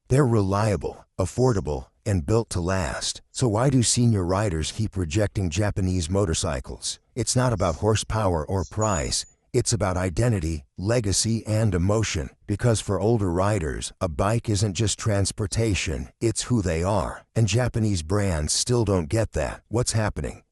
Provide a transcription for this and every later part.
They're reliable, affordable, and built to last. So why do senior riders keep rejecting Japanese motorcycles? It's not about horsepower or price. It's about identity, legacy, and emotion. Because for older riders, a bike isn't just transportation, it's who they are. And Japanese brands still don't get that. What's happening?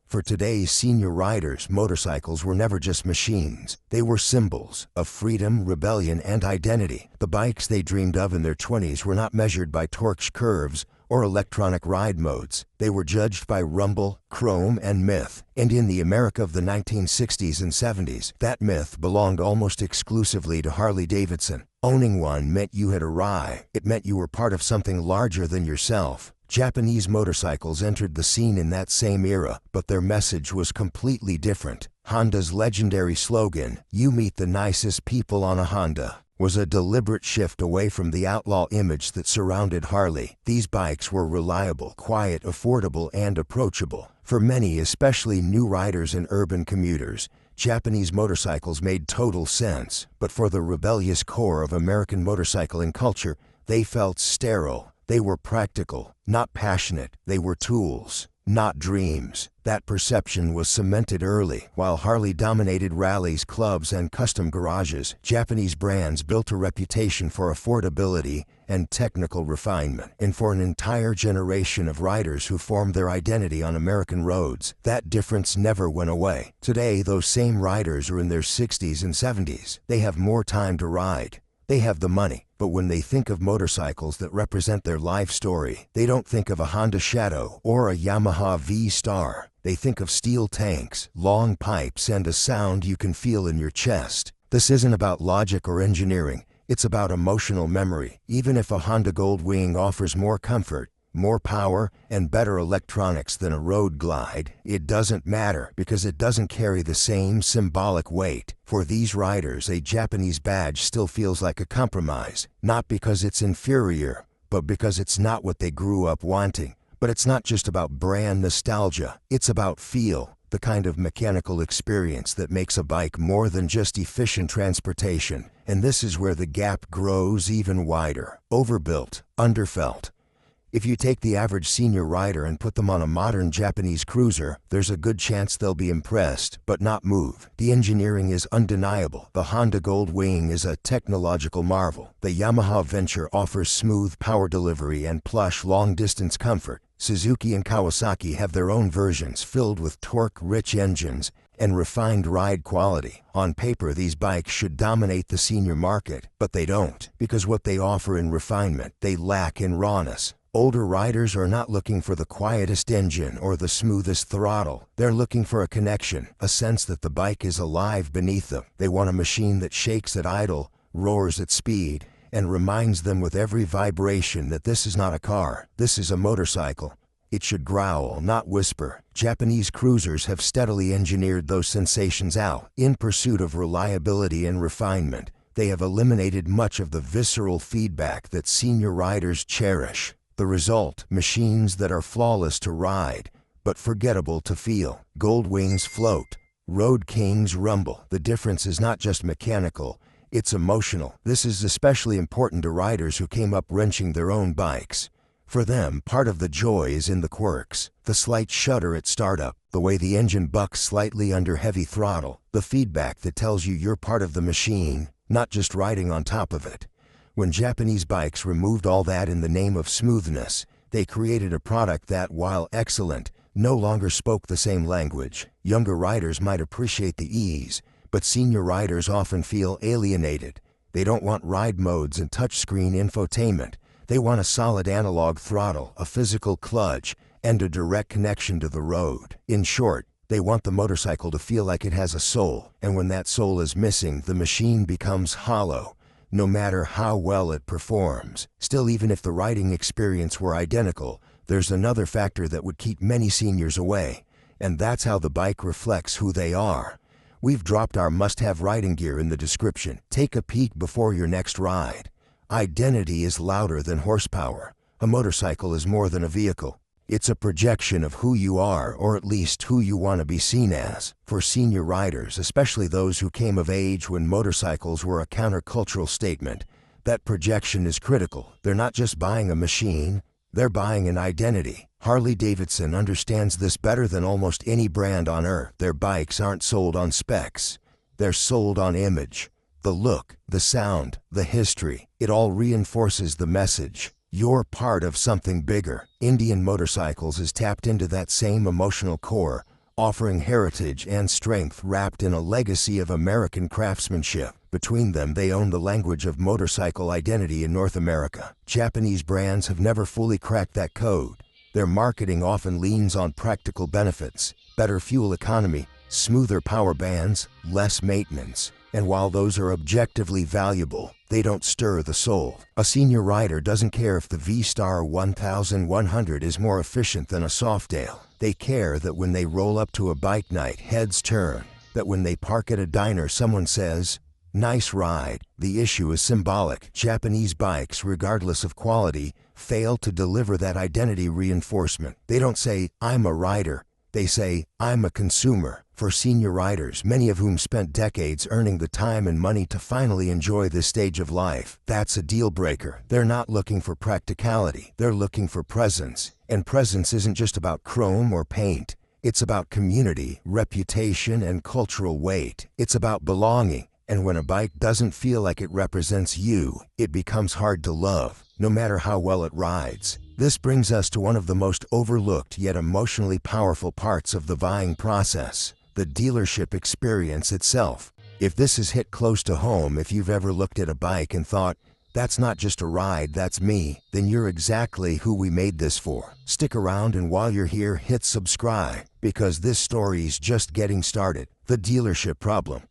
For today's senior riders, motorcycles were never just machines. They were symbols of freedom, rebellion, and identity. The bikes they dreamed of in their 20s were not measured by torque curves or electronic ride modes. They were judged by rumble, chrome, and myth. And in the America of the 1960s and 70s, that myth belonged almost exclusively to Harley Davidson. Owning one meant you had arrived. It meant you were part of something larger than yourself. Japanese motorcycles entered the scene in that same era, but their message was completely different. Honda's legendary slogan, "You meet the nicest people on a Honda," was a deliberate shift away from the outlaw image that surrounded Harley. These bikes were reliable, quiet, affordable, and approachable. For many, especially new riders and urban commuters, Japanese motorcycles made total sense. But for the rebellious core of American motorcycling culture, they felt sterile. They were practical, not passionate. They were tools, not dreams. That perception was cemented early. While Harley dominated rallies, clubs, and custom garages, Japanese brands built a reputation for affordability and technical refinement. And for an entire generation of riders who formed their identity on American roads, that difference never went away. Today, those same riders are in their 60s and 70s. They have more time to ride. They have the money. But when they think of motorcycles that represent their life story, they don't think of a Honda Shadow or a Yamaha V-Star. They think of steel tanks, long pipes, and a sound you can feel in your chest. This isn't about logic or engineering. It's about emotional memory. Even if a Honda Goldwing offers more comfort, more power, and better electronics than a Road Glide, it doesn't matter because it doesn't carry the same symbolic weight. For these riders, a Japanese badge still feels like a compromise, not because it's inferior, but because it's not what they grew up wanting. But it's not just about brand nostalgia, it's about feel, the kind of mechanical experience that makes a bike more than just efficient transportation. And this is where the gap grows even wider. Overbuilt, underfelt. If you take the average senior rider and put them on a modern Japanese cruiser, there's a good chance they'll be impressed, but not moved. The engineering is undeniable. The Honda Goldwing is a technological marvel. The Yamaha Venture offers smooth power delivery and plush long-distance comfort. Suzuki and Kawasaki have their own versions filled with torque-rich engines and refined ride quality. On paper, these bikes should dominate the senior market, but they don't, because what they offer in refinement, they lack in rawness. Older riders are not looking for the quietest engine or the smoothest throttle. They're looking for a connection, a sense that the bike is alive beneath them. They want a machine that shakes at idle, roars at speed, and reminds them with every vibration that this is not a car, this is a motorcycle. It should growl, not whisper. Japanese cruisers have steadily engineered those sensations out. In pursuit of reliability and refinement, they have eliminated much of the visceral feedback that senior riders cherish. The result, machines that are flawless to ride, but forgettable to feel. Goldwings float, Road Kings rumble. The difference is not just mechanical, it's emotional. This is especially important to riders who came up wrenching their own bikes. For them, part of the joy is in the quirks. The slight shudder at startup, the way the engine bucks slightly under heavy throttle, the feedback that tells you you're part of the machine, not just riding on top of it. When Japanese bikes removed all that in the name of smoothness, they created a product that, while excellent, no longer spoke the same language. Younger riders might appreciate the ease, but senior riders often feel alienated. They don't want ride modes and touchscreen infotainment. They want a solid analog throttle, a physical clutch, and a direct connection to the road. In short, they want the motorcycle to feel like it has a soul, and when that soul is missing, the machine becomes hollow. No matter how well it performs. Still, even if the riding experience were identical, there's another factor that would keep many seniors away, and that's how the bike reflects who they are. We've dropped our must-have riding gear in the description. Take a peek before your next ride. Identity is louder than horsepower. A motorcycle is more than a vehicle. It's a projection of who you are, or at least who you want to be seen as. For senior riders, especially those who came of age when motorcycles were a countercultural statement, That projection is critical. They're not just buying a machine, they're buying an identity. Harley-Davidson understands this better than almost any brand on earth. Their bikes aren't sold on specs. They're sold on image. The look, the sound, the history, it all reinforces the message. You're part of something bigger. Indian Motorcycles has tapped into that same emotional core, offering heritage and strength wrapped in a legacy of American craftsmanship. Between them, they own the language of motorcycle identity in North America. Japanese brands have never fully cracked that code. Their marketing often leans on practical benefits, better fuel economy, smoother power bands, less maintenance. And while those are objectively valuable, they don't stir the soul. A senior rider doesn't care if the V-Star 1100 is more efficient than a Softail. They care that when they roll up to a bike night, heads turn. That when they park at a diner, someone says, "Nice ride." The issue is symbolic. Japanese bikes, regardless of quality, fail to deliver that identity reinforcement. They don't say, "I'm a rider." They say, "I'm a consumer." For senior riders, many of whom spent decades earning the time and money to finally enjoy this stage of life, that's a deal breaker. They're not looking for practicality. They're looking for presence. And presence isn't just about chrome or paint. It's about community, reputation, and cultural weight. It's about belonging. And when a bike doesn't feel like it represents you, it becomes hard to love, no matter how well it rides. This brings us to one of the most overlooked yet emotionally powerful parts of the buying process, the dealership experience itself. If this has hit close to home, if you've ever looked at a bike and thought, "That's not just a ride, that's me," then you're exactly who we made this for. Stick around, and while you're here, hit subscribe, because this story's just getting started. The dealership problem.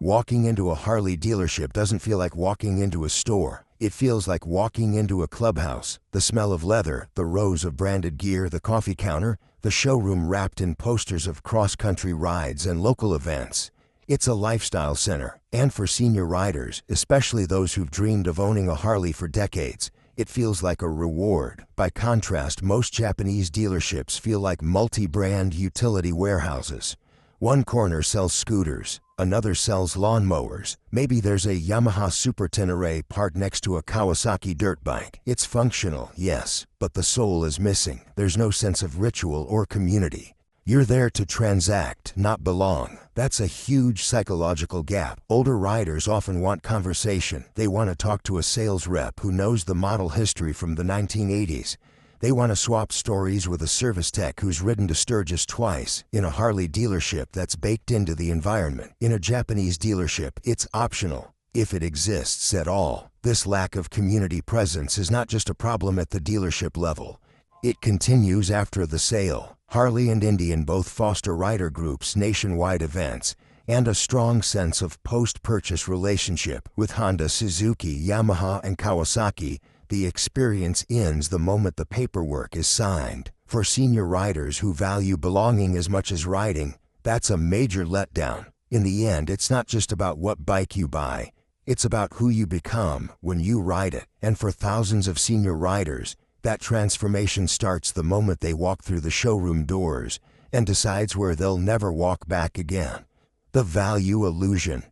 Walking into a Harley dealership doesn't feel like walking into a store. It feels like walking into a clubhouse. The smell of leather, the rows of branded gear, the coffee counter, the showroom wrapped in posters of cross-country rides and local events. It's a lifestyle center. And for senior riders, especially those who've dreamed of owning a Harley for decades, it feels like a reward. By contrast, most Japanese dealerships feel like multi-brand utility warehouses. One corner sells scooters, another sells lawnmowers. Maybe there's a Yamaha Super Tenere parked next to a Kawasaki dirt bike. It's functional, yes, but the soul is missing. There's no sense of ritual or community. You're there to transact, not belong. That's a huge psychological gap. Older riders often want conversation. They want to talk to a sales rep who knows the model history from the 1980s. They want to swap stories with a service tech who's ridden to Sturgis twice. In a Harley dealership, that's baked into the environment. In a Japanese dealership, it's optional, if it exists at all. This lack of community presence is not just a problem at the dealership level. It continues after the sale. Harley and Indian both foster rider groups, nationwide events, and a strong sense of post-purchase relationship. With Honda, Suzuki, Yamaha, and Kawasaki, the experience ends the moment the paperwork is signed. For senior riders who value belonging as much as riding, that's a major letdown. In the end, it's not just about what bike you buy. It's about who you become when you ride it. And for thousands of senior riders, that transformation starts the moment they walk through the showroom doors and decides where they'll never walk back again. The value illusion.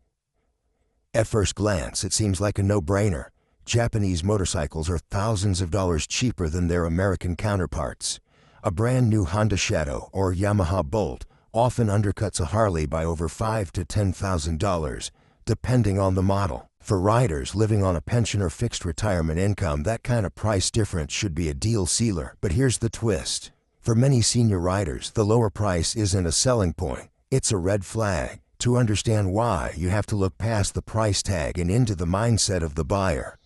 At first glance, it seems like a no-brainer. Japanese motorcycles are thousands of dollars cheaper than their American counterparts. A brand new Honda Shadow or Yamaha Bolt often undercuts a Harley by over $5,000 to $10,000, depending on the model. For riders living on a pension or fixed retirement income, that kind of price difference should be a deal sealer. But here's the twist. For many senior riders, the lower price isn't a selling point. It's a red flag. To understand why, you have to look past the price tag and into the mindset of the buyer.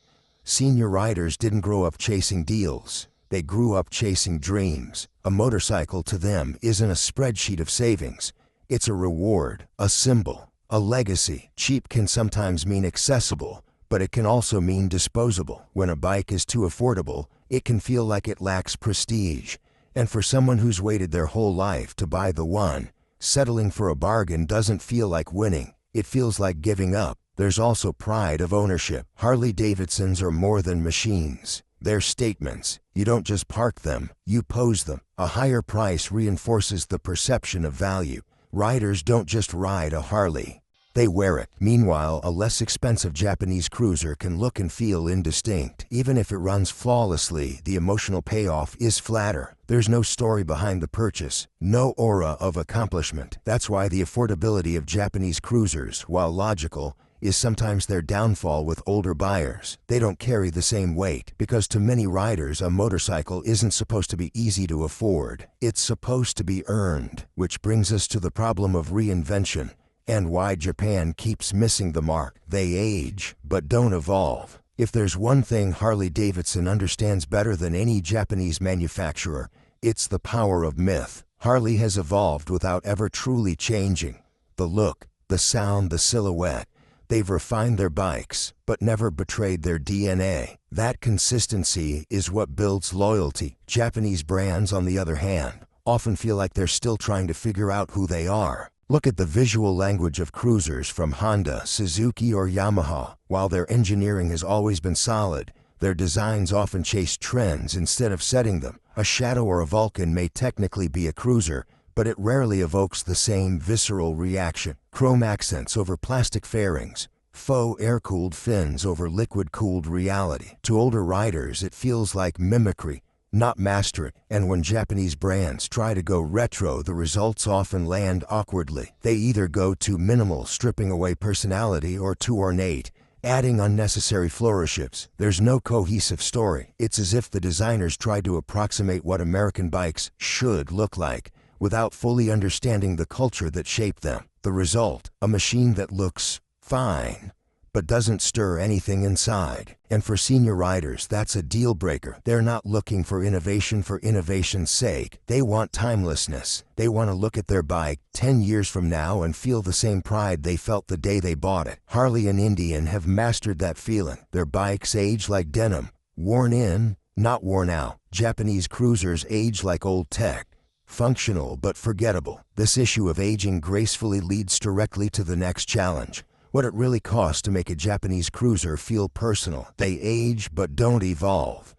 Senior riders didn't grow up chasing deals. They grew up chasing dreams. A motorcycle to them isn't a spreadsheet of savings. It's a reward, a symbol, a legacy. Cheap can sometimes mean accessible, but it can also mean disposable. When a bike is too affordable, it can feel like it lacks prestige. And for someone who's waited their whole life to buy the one, settling for a bargain doesn't feel like winning. It feels like giving up. There's also pride of ownership. Harley-Davidsons are more than machines. They're statements. You don't just park them, you pose them. A higher price reinforces the perception of value. Riders don't just ride a Harley. they wear it. Meanwhile, a less expensive Japanese cruiser can look and feel indistinct. Even if it runs flawlessly, the emotional payoff is flatter. There's no story behind the purchase, no aura of accomplishment. That's why the affordability of Japanese cruisers, while logical, is sometimes their downfall with older buyers. They don't carry the same weight, because to many riders a motorcycle isn't supposed to be easy to afford. It's supposed to be earned, which brings us to the problem of reinvention and why Japan keeps missing the mark. They age, but don't evolve. If there's one thing Harley-Davidson understands better than any Japanese manufacturer, it's the power of myth. Harley has evolved without ever truly changing. The look, the sound, the silhouette. They've refined their bikes, but never betrayed their DNA. That consistency is what builds loyalty. Japanese brands, on the other hand, often feel like they're still trying to figure out who they are. Look at the visual language of cruisers from Honda, Suzuki, or Yamaha. While their engineering has always been solid, their designs often chase trends instead of setting them. A Shadow or a Vulcan may technically be a cruiser, but it rarely evokes the same visceral reaction. Chrome accents over plastic fairings, faux air-cooled fins over liquid-cooled reality. To older riders, it feels like mimicry, not mastery. And when Japanese brands try to go retro, the results often land awkwardly. They either go too minimal, stripping away personality, or too ornate, adding unnecessary flourishes. There's no cohesive story. It's as if the designers tried to approximate what American bikes should look like, without fully understanding the culture that shaped them. The result, a machine that looks fine, but doesn't stir anything inside. And for senior riders, that's a deal breaker. They're not looking for innovation's sake. They want timelessness. They want to look at their bike 10 years from now and feel the same pride they felt the day they bought it. Harley and Indian have mastered that feeling. Their bikes age like denim, worn in, not worn out. Japanese cruisers age like old tech, functional but forgettable. This issue of aging gracefully leads directly to the next challenge: what it really costs to make a Japanese cruiser feel personal. They age but don't evolve.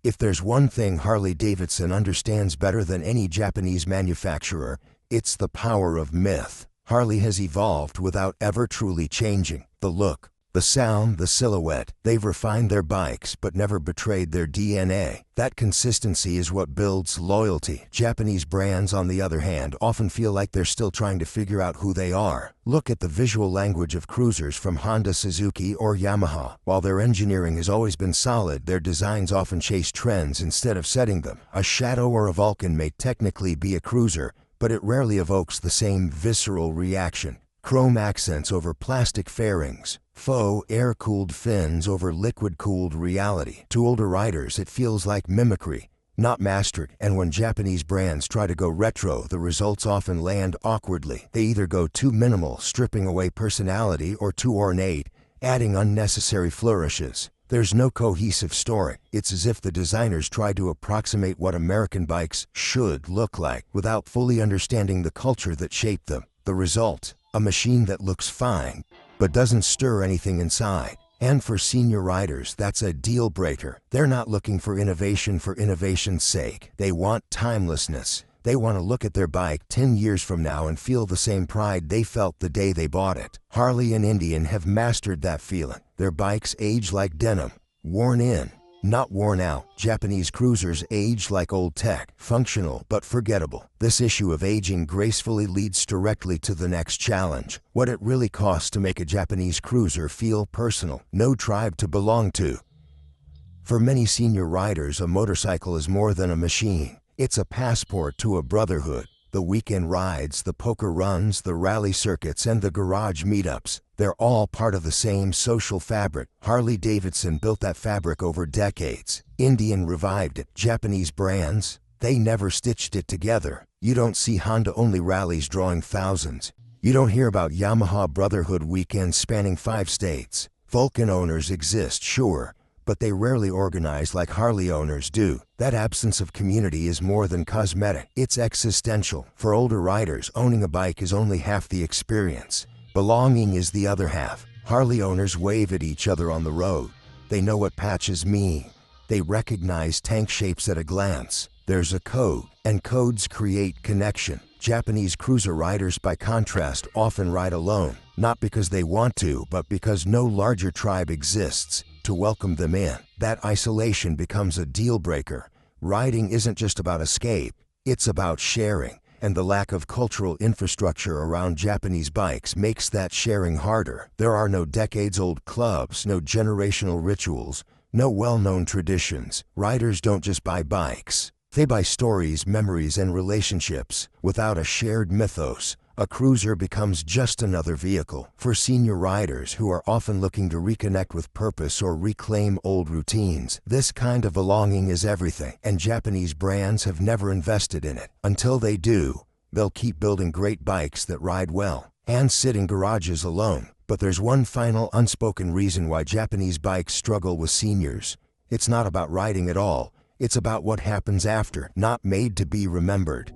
If there's one thing Harley-Davidson understands better than any Japanese manufacturer, it's the power of myth. Harley has evolved without ever truly changing. The look, the sound, the silhouette. They've refined their bikes but never betrayed their DNA. That consistency is what builds loyalty. Japanese brands, on the other hand, often feel like they're still trying to figure out who they are. Look at the visual language of cruisers from Honda, Suzuki, or Yamaha. While their engineering has always been solid, their designs often chase trends instead of setting them. A Shadow or a Vulcan may technically be a cruiser, but it rarely evokes the same visceral reaction. Chrome accents over plastic fairings, faux air-cooled fins over liquid-cooled reality. To older riders, it feels like mimicry, not mastery. And when Japanese brands try to go retro, the results often land awkwardly. They either go too minimal, stripping away personality, or too ornate, adding unnecessary flourishes. There's no cohesive story. It's as if the designers tried to approximate what American bikes should look like, without fully understanding the culture that shaped them. The result, a machine that looks fine, but doesn't stir anything inside. And for senior riders, that's a deal breaker. They're not looking for innovation's sake. They want timelessness. They want to look at their bike 10 years from now and feel the same pride they felt the day they bought it. Harley and Indian have mastered that feeling. Their bikes age like denim, worn in, not worn out. Japanese cruisers age like old tech, functional but forgettable. This issue of aging gracefully leads directly to the next challenge: what it really costs to make a Japanese cruiser feel personal. No tribe to belong to. For many senior riders, a motorcycle is more than a machine. It's a passport to a brotherhood. The weekend rides, the poker runs, the rally circuits, and the garage meetups, they're all part of the same social fabric. Harley-Davidson built that fabric over decades. Indian revived it. Japanese brands, they never stitched it together. You don't see Honda-only rallies drawing thousands. You don't hear about Yamaha Brotherhood weekends spanning 5 states. Vulcan owners exist, sure, but they rarely organize like Harley owners do. That absence of community is more than cosmetic. It's existential. For older riders, owning a bike is only half the experience. Belonging is the other half. Harley owners wave at each other on the road. They know what patches mean. They recognize tank shapes at a glance. There's a code. And codes create connection. Japanese cruiser riders, by contrast, often ride alone, not because they want to, but because no larger tribe exists to welcome them in. That isolation becomes a deal breaker. Riding isn't just about escape, it's about sharing. And the lack of cultural infrastructure around Japanese bikes makes that sharing harder. There are no decades-old clubs, no generational rituals, no well-known traditions. Riders don't just buy bikes. They buy stories, memories, and relationships. Without a shared mythos, a cruiser becomes just another vehicle. For senior riders who are often looking to reconnect with purpose or reclaim old routines, this kind of belonging is everything, and Japanese brands have never invested in it. Until they do, they'll keep building great bikes that ride well and sit in garages alone. But there's one final unspoken reason why Japanese bikes struggle with seniors. It's not about riding at all. It's about what happens after, not made to be remembered.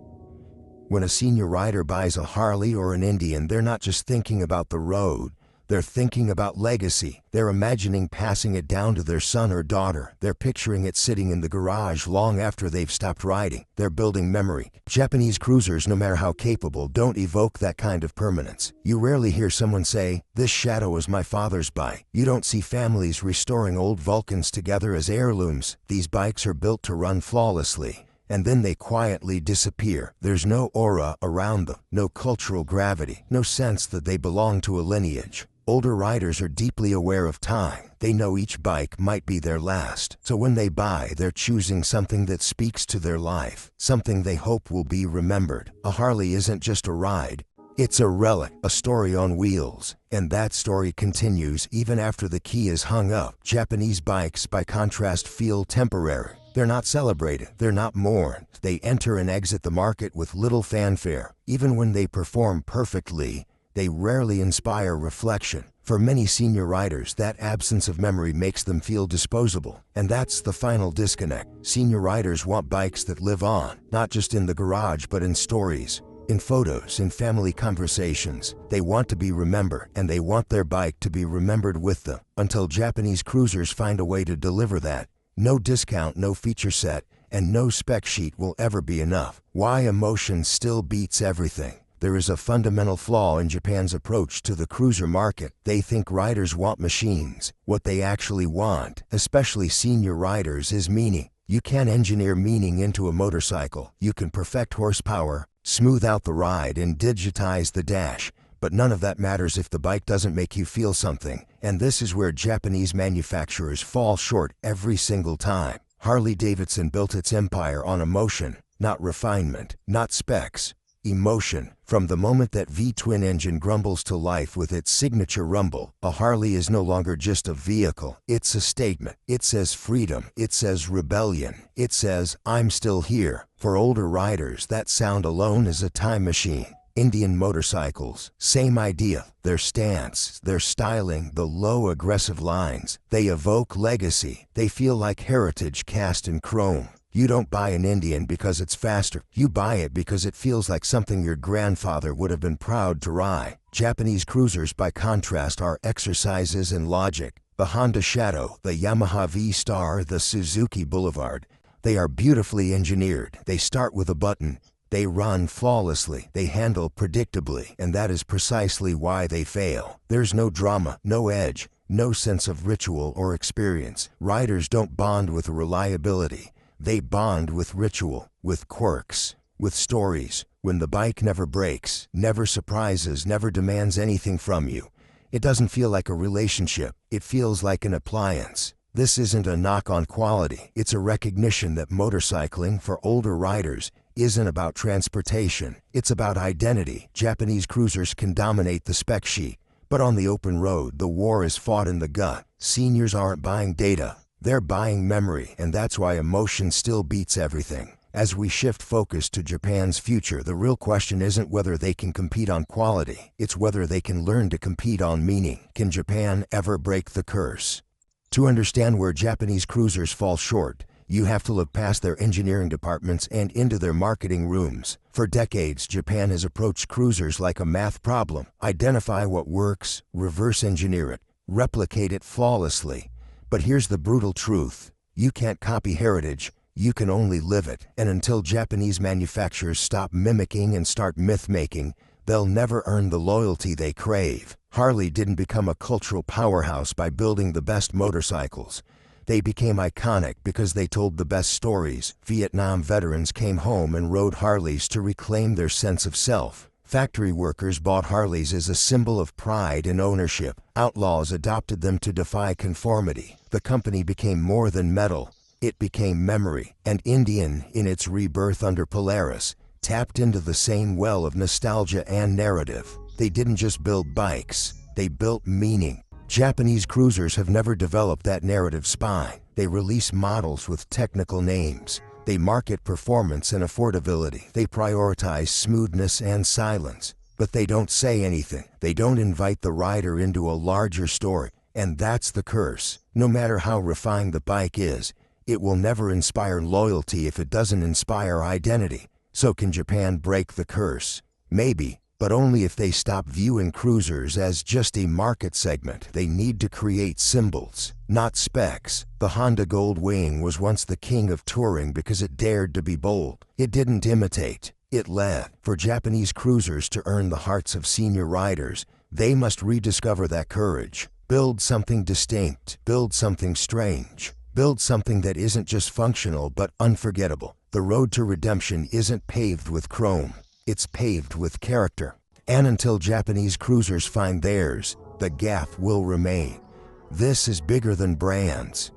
When a senior rider buys a Harley or an Indian, they're not just thinking about the road. They're thinking about legacy. They're imagining passing it down to their son or daughter. They're picturing it sitting in the garage long after they've stopped riding. They're building memory. Japanese cruisers, no matter how capable, don't evoke that kind of permanence. You rarely hear someone say, "This Shadow is my father's bike." You don't see families restoring old Vulcans together as heirlooms. These bikes are built to run flawlessly, and then they quietly disappear. There's no aura around them, no cultural gravity, no sense that they belong to a lineage. Older riders are deeply aware of time. They know each bike might be their last. So when they buy, they're choosing something that speaks to their life, something they hope will be remembered. A Harley isn't just a ride. It's a relic, a story on wheels. And that story continues even after the key is hung up. Japanese bikes, by contrast, feel temporary. They're not celebrated. They're not mourned. They enter and exit the market with little fanfare. Even when they perform perfectly, they rarely inspire reflection. For many senior riders, that absence of memory makes them feel disposable. And that's the final disconnect. Senior riders want bikes that live on, not just in the garage, but in stories, in photos, in family conversations. They want to be remembered, and they want their bike to be remembered with them. Until Japanese cruisers find a way to deliver that, no discount, no feature set, and no spec sheet will ever be enough. Why emotion still beats everything. There is a fundamental flaw in Japan's approach to the cruiser market. They think riders want machines. What they actually want, especially senior riders, is meaning. You can't engineer meaning into a motorcycle. You can perfect horsepower, smooth out the ride, and digitize the dash. But none of that matters if the bike doesn't make you feel something. And this is where Japanese manufacturers fall short every single time. Harley-Davidson built its empire on emotion, not refinement, not specs. Emotion. From the moment that V-twin engine grumbles to life with its signature rumble, a Harley is no longer just a vehicle. It's a statement. It says freedom. It says rebellion. It says, "I'm still here." For older riders, that sound alone is a time machine. Indian motorcycles, same idea. Their stance, their styling, the low aggressive lines, they evoke legacy. They feel like heritage cast in chrome. You don't buy an Indian because it's faster. You buy it because it feels like something your grandfather would have been proud to ride. Japanese cruisers, by contrast, are exercises in logic. The Honda Shadow, the Yamaha V-Star, the Suzuki Boulevard. They are beautifully engineered. They start with a button. They run flawlessly. They handle predictably. And that is precisely why they fail. There's no drama, no edge, no sense of ritual or experience. Riders don't bond with reliability. They bond with ritual, with quirks, with stories. When the bike never breaks, never surprises, never demands anything from you, it doesn't feel like a relationship. It feels like an appliance. This isn't a knock on quality. It's a recognition that motorcycling for older riders isn't about transportation. It's about identity. Japanese cruisers can dominate the spec sheet, but on the open road, the war is fought in the gut. Seniors aren't buying data. They're buying memory, and that's why emotion still beats everything. As we shift focus to Japan's future, the real question isn't whether they can compete on quality. It's whether they can learn to compete on meaning. Can Japan ever break the curse? To understand where Japanese cruisers fall short, you have to look past their engineering departments and into their marketing rooms. For decades, Japan has approached cruisers like a math problem. Identify what works, reverse engineer it, replicate it flawlessly. But here's the brutal truth. You can't copy heritage. You can only live it, and until Japanese manufacturers stop mimicking and start myth-making, they'll never earn the loyalty they crave. Harley didn't become a cultural powerhouse by building the best motorcycles. They became iconic because they told the best stories. Vietnam veterans came home and rode Harleys to reclaim their sense of self. Factory workers bought Harleys as a symbol of pride and ownership. Outlaws adopted them to defy conformity. The company became more than metal. It became memory. And Indian, in its rebirth under Polaris, tapped into the same well of nostalgia and narrative. They didn't just build bikes, they built meaning. Japanese cruisers have never developed that narrative spine. They release models with technical names. They market performance and affordability. They prioritize smoothness and silence. But they don't say anything. They don't invite the rider into a larger story. And that's the curse. No matter how refined the bike is, it will never inspire loyalty if it doesn't inspire identity. So can Japan break the curse? Maybe, but only if they stop viewing cruisers as just a market segment. They need to create symbols, not specs. The Honda Gold Wing was once the king of touring because it dared to be bold. It didn't imitate, it led. For Japanese cruisers to earn the hearts of senior riders, they must rediscover that courage. Build something distinct, build something strange, build something that isn't just functional but unforgettable. The road to redemption isn't paved with chrome. It's paved with character. And until Japanese cruisers find theirs, the gap will remain. This is bigger than brands.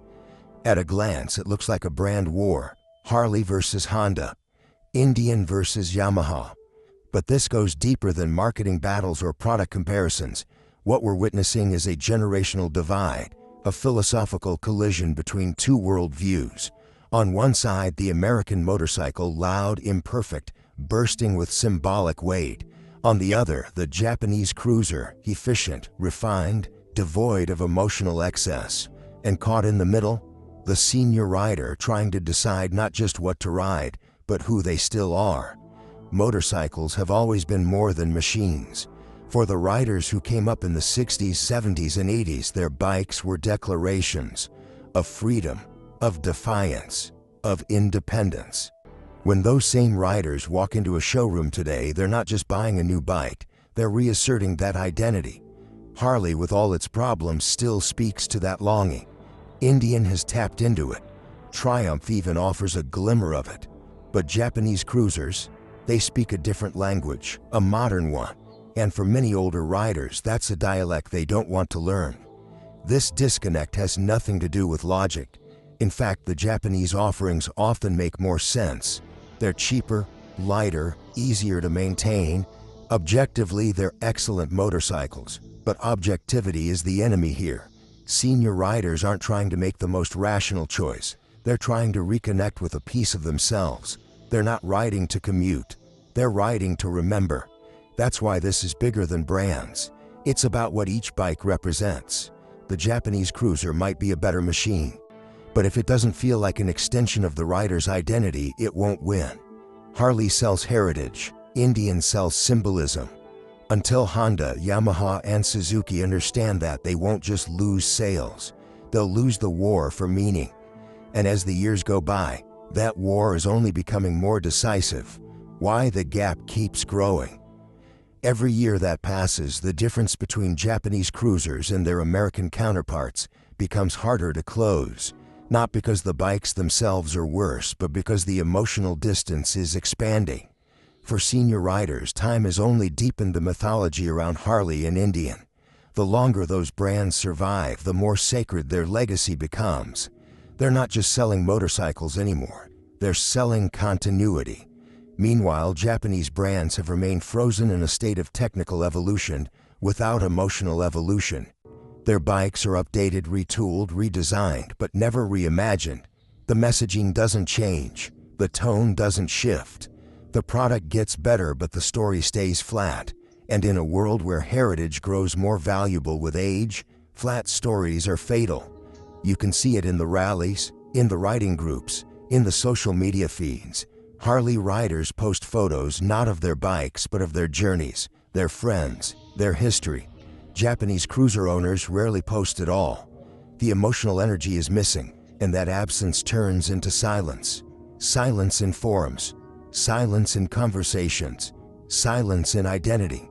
At a glance, it looks like a brand war. Harley versus Honda, Indian versus Yamaha. But this goes deeper than marketing battles or product comparisons. What we're witnessing is a generational divide, a philosophical collision between two worldviews. On one side, the American motorcycle, loud, imperfect, bursting with symbolic weight. On the other, the Japanese cruiser, efficient, refined, devoid of emotional excess. And caught in the middle, the senior rider trying to decide not just what to ride, but who they still are. Motorcycles have always been more than machines. For the riders who came up in the 60s, 70s, and 80s, their bikes were declarations of freedom, of defiance, of independence. When those same riders walk into a showroom today, they're not just buying a new bike, they're reasserting that identity. Harley, with all its problems, still speaks to that longing. Indian has tapped into it. Triumph even offers a glimmer of it. But Japanese cruisers, they speak a different language, a modern one. And for many older riders, that's a dialect they don't want to learn. This disconnect has nothing to do with logic. In fact, the Japanese offerings often make more sense. They're cheaper, lighter, easier to maintain. Objectively, they're excellent motorcycles. But objectivity is the enemy here. Senior riders aren't trying to make the most rational choice. They're trying to reconnect with a piece of themselves. They're not riding to commute. They're riding to remember. That's why this is bigger than brands. It's about what each bike represents. The Japanese cruiser might be a better machine, but if it doesn't feel like an extension of the rider's identity, it won't win. Harley sells heritage. Indian sells symbolism. Until Honda, Yamaha, and Suzuki understand that, they won't just lose sales. They'll lose the war for meaning. And as the years go by, that war is only becoming more decisive. Why the gap keeps growing. Every year that passes, the difference between Japanese cruisers and their American counterparts becomes harder to close. Not because the bikes themselves are worse, but because the emotional distance is expanding. For senior riders, time has only deepened the mythology around Harley and Indian. The longer those brands survive, the more sacred their legacy becomes. They're not just selling motorcycles anymore. They're selling continuity. Meanwhile, Japanese brands have remained frozen in a state of technical evolution without emotional evolution. Their bikes are updated, retooled, redesigned, but never reimagined. The messaging doesn't change. The tone doesn't shift. The product gets better, but the story stays flat. And in a world where heritage grows more valuable with age, flat stories are fatal. You can see it in the rallies, in the riding groups, in the social media feeds. Harley riders post photos not of their bikes but of their journeys, their friends, their history. Japanese cruiser owners rarely post at all. The emotional energy is missing, and that absence turns into silence. Silence in forums, silence in conversations, silence in identity.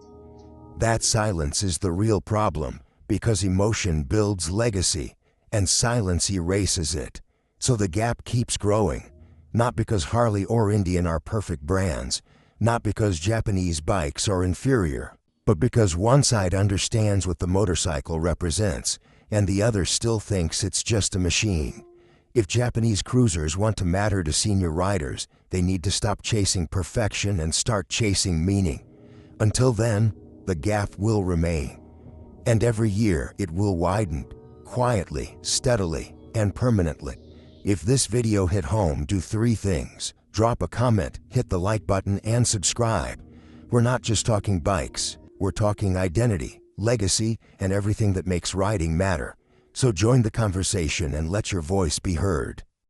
That silence is the real problem, because emotion builds legacy, and silence erases it. So the gap keeps growing, not because Harley or Indian are perfect brands, not because Japanese bikes are inferior, but because one side understands what the motorcycle represents, and the other still thinks it's just a machine. If Japanese cruisers want to matter to senior riders, they need to stop chasing perfection and start chasing meaning. Until then, the gap will remain. And every year it will widen, quietly, steadily, and permanently. If this video hit home, do 3 things. Drop a comment, hit the like button, and subscribe. We're not just talking bikes, we're talking identity, legacy, and everything that makes riding matter. So join the conversation and let your voice be heard.